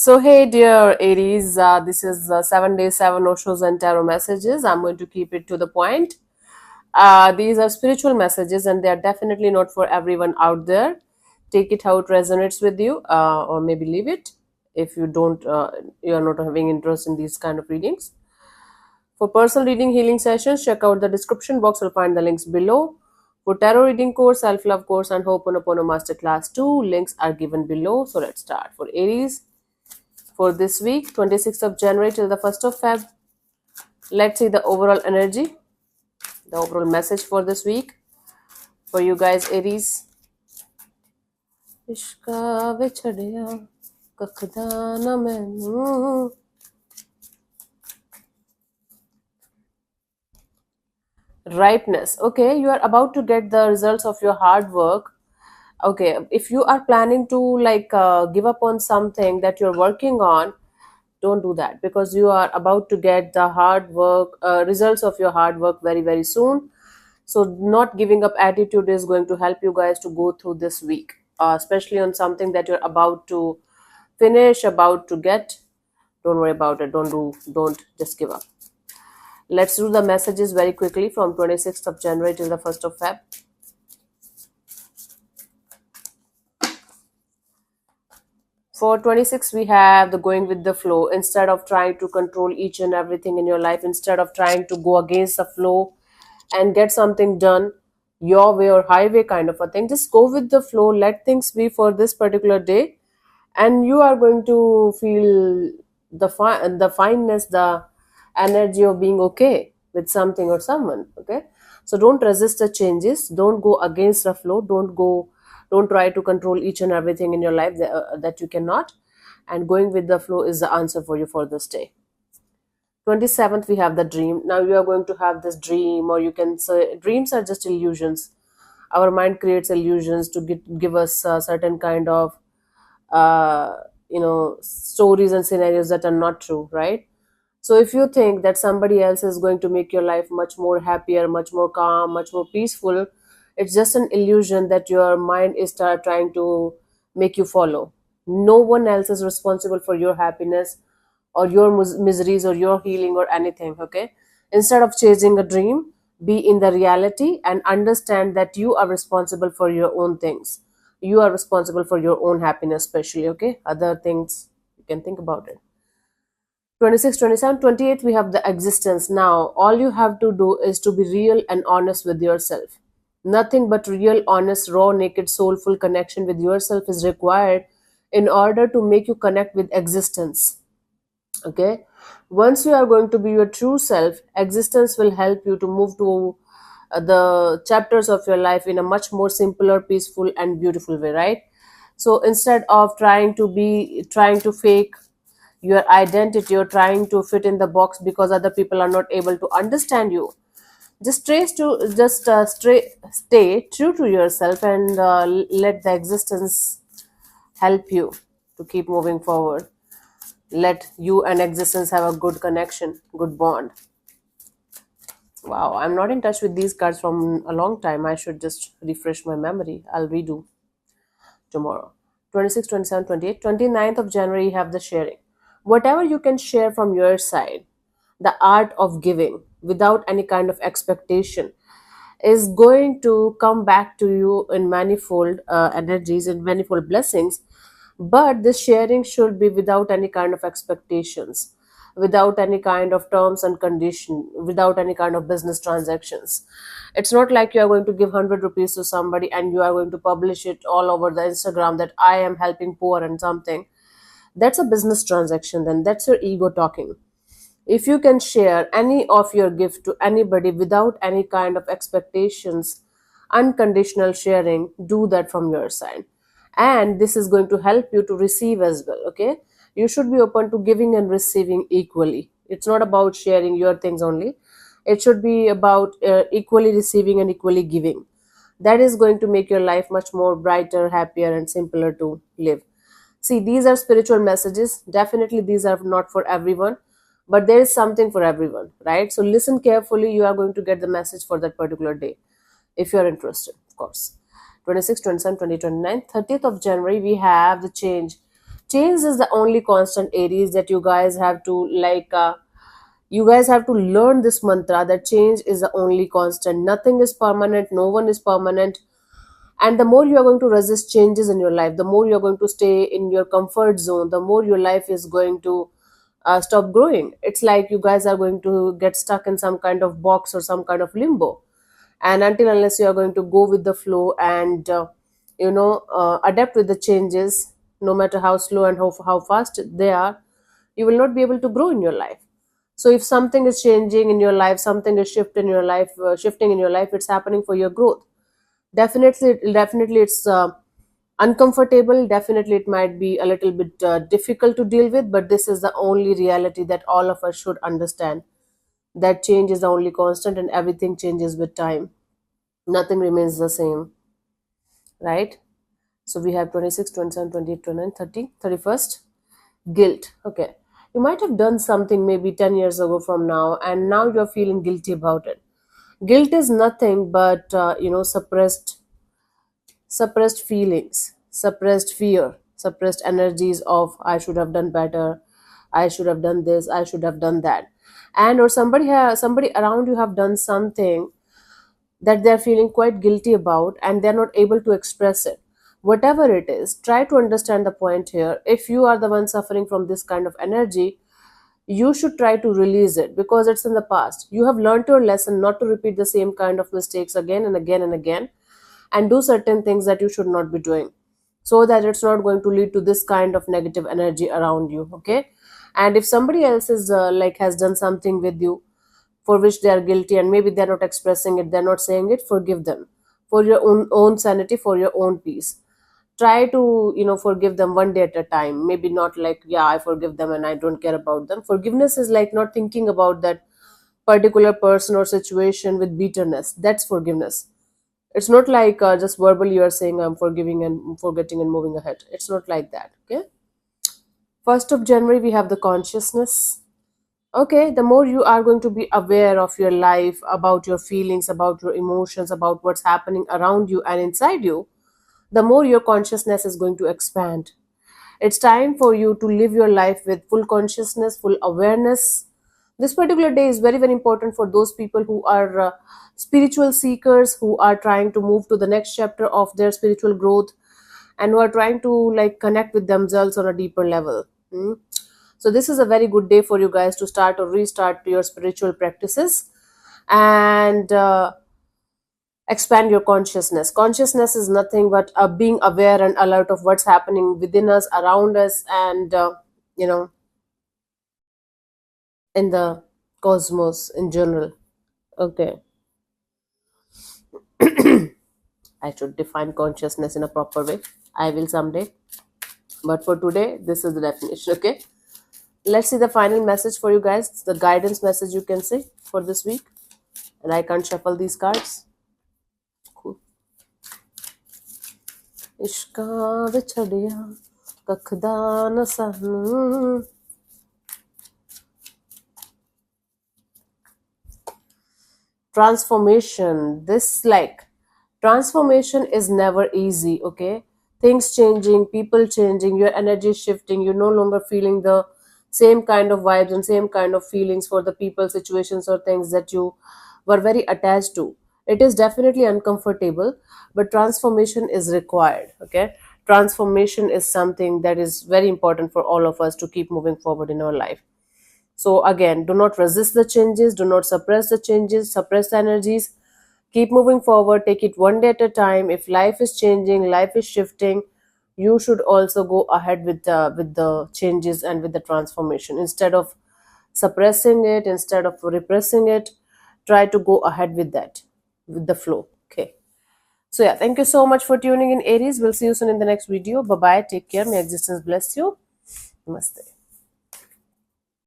So, hey, dear Aries, this is 7 days, 7 Oshos and tarot messages. I'm going to keep it to the point. These are spiritual messages and they are definitely not for everyone out there. Take it how it resonates with you, or maybe leave it if you are not having interest in these kind of readings. For personal reading healing sessions, check out the description box. You'll find the links below. For tarot reading course, self-love course, and Ho'oponopono Masterclass 2, links are given below. So let's start. For Aries, for this week, 26th of January till the 1st of Feb. Let's see the overall energy, the overall message for this week. For you guys, Aries. Ishka vichhadya, kakhda na mainu. Ripeness. Okay, you are about to get the results of your hard work. Okay, if you are planning to give up on something that you're working on, don't do that, because you are about to get the hard work results of your hard work very very soon. So not giving up attitude is going to help you guys to go through this week, especially on something that you're about to finish, about to get. Don't worry about it. Don't just give up. Let's do the messages very quickly from 26th of January till the 1st of Feb. For 26, we have the going with the flow. Instead of trying to control each and everything in your life, instead of trying to go against the flow and get something done your way or highway kind of a thing, just go with the flow, let things be for this particular day, and you are going to feel the fineness, the energy of being okay with something or someone. Okay, so don't resist the changes, don't go against the flow, don't try to control each and everything in your life that you cannot, and going with the flow is the answer for you for this day. 27th, we have the dream. Now you are going to have this dream, or you can say dreams are just illusions. Our mind creates illusions to give us certain kind of uh, stories and scenarios that are not true, right? So if you think that somebody else is going to make your life much more happier, much more calm, much more peaceful, it's just an illusion that your mind is trying to make you follow. No one else is responsible for your happiness or your miseries or your healing or anything. Okay, instead of chasing a dream, be in the reality and understand that you are responsible for your own things. You are responsible for your own happiness, especially. Okay, other things you can think about it. 26, 27, 28, we have the existence. Now all you have to do is to be real and honest with yourself. Nothing but real, honest, raw, naked, soulful connection with yourself is required in order to make you connect with existence. Okay, once you are going to be your true self, existence will help you to move to the chapters of your life in a much more simpler, peaceful and beautiful way, right? So instead of trying to fake your identity or trying to fit in the box because other people are not able to understand you, stay true to yourself, and let the existence help you to keep moving forward. Let you and existence have a good connection, good bond. Wow, I'm not in touch with these cards from a long time. I should just refresh my memory. I'll redo tomorrow. 26, 27, 28, 29th of January, you have the sharing. Whatever you can share from your side, the art of giving without any kind of expectation is going to come back to you in manifold energies and manifold blessings. But this sharing should be without any kind of expectations, without any kind of terms and condition, without any kind of business transactions. It's not like you are going to give 100 rupees to somebody and you are going to publish it all over the Instagram that I am helping poor and something. That's a business transaction, then that's your ego talking. If you can share any of your gift to anybody without any kind of expectations, unconditional sharing, do that from your side. And this is going to help you to receive as well. Okay, you should be open to giving and receiving equally. It's not about sharing your things only, it should be about equally receiving and equally giving. That is going to make your life much more brighter, happier and simpler to live. See, these are spiritual messages. Definitely, these are not for everyone, but there is something for everyone, right? So, listen carefully. You are going to get the message for that particular day if you are interested, of course. 26, 27, 20, 29, 30th of January, we have the change. Change is the only constant, Aries, that you guys have to you guys have to learn this mantra, that change is the only constant. Nothing is permanent, no one is permanent. And the more you are going to resist changes in your life, the more you're going to stay in your comfort zone, the more your life is going to stop growing. It's like you guys are going to get stuck in some kind of box or some kind of limbo. And until unless you are going to go with the flow and adapt with the changes, no matter how slow and how fast they are, you will not be able to grow in your life. So if something is changing in your life, something is shifting in your life, it's happening for your growth. Definitely it's uncomfortable. Definitely it might be a little bit difficult to deal with, but this is the only reality that all of us should understand, that change is the only constant and everything changes with time. Nothing remains the same, right? So we have 26, 27, 28, 29, 30, 31st. Guilt. Okay. You might have done something maybe 10 years ago from now, and now you're feeling guilty about it. Guilt is nothing but, suppressed feelings, suppressed fear, suppressed energies of I should have done better, I should have done this, I should have done that. And or somebody around you have done something that they're feeling quite guilty about and they're not able to express it. Whatever it is, try to understand the point here. If you are the one suffering from this kind of energy, you should try to release it because it's in the past. You have learned your lesson not to repeat the same kind of mistakes again and again and again, and do certain things that you should not be doing, so that it's not going to lead to this kind of negative energy around you. Okay. And if somebody else is has done something with you for which they are guilty and maybe they're not expressing it, they're not saying it, forgive them for your own sanity, for your own peace. Try to forgive them one day at a time. Maybe not like, yeah, I forgive them and I don't care about them. Forgiveness is like not thinking about that particular person or situation with bitterness. That's forgiveness. It's not like just verbally you are saying I'm forgiving and forgetting and moving ahead. It's not like that. Okay. 1st of January, we have the consciousness. Okay, the more you are going to be aware of your life, about your feelings, about your emotions, about what's happening around you and inside you, the more your consciousness is going to expand. It's time for you to live your life with full consciousness, full awareness. This particular day is very, very important for those people who are spiritual seekers, who are trying to move to the next chapter of their spiritual growth, and who are trying to connect with themselves on a deeper level. Hmm? So this is a very good day for you guys to start or restart your spiritual practices and expand your consciousness. Consciousness is nothing but being aware and alert of what's happening within us, around us, and you know in the cosmos in general. Okay. I should define consciousness in a proper way. I will someday. But for today, this is the definition. Okay. Let's see the final message for you guys. It's the guidance message, you can say, for this week. And I can't shuffle these cards. Cool. Ishka vichhadiya kakhda na sahnu. Transformation. Transformation is never easy. Okay. Things changing, people changing, your energy shifting. You're no longer feeling the same kind of vibes and same kind of feelings for the people, situations, or things that you were very attached to. It is definitely uncomfortable, but transformation is required. Okay. Transformation is something that is very important for all of us to keep moving forward in our life. So again, do not resist the changes, do not suppress the changes, suppress the energies. Keep moving forward, take it one day at a time. If life is changing, life is shifting, you should also go ahead with the changes and with the transformation. Instead of suppressing it, instead of repressing it, try to go ahead with that, with the flow. Okay. So yeah, thank you so much for tuning in, Aries. We'll see you soon in the next video. Bye bye. Take care. May existence bless you. Namaste.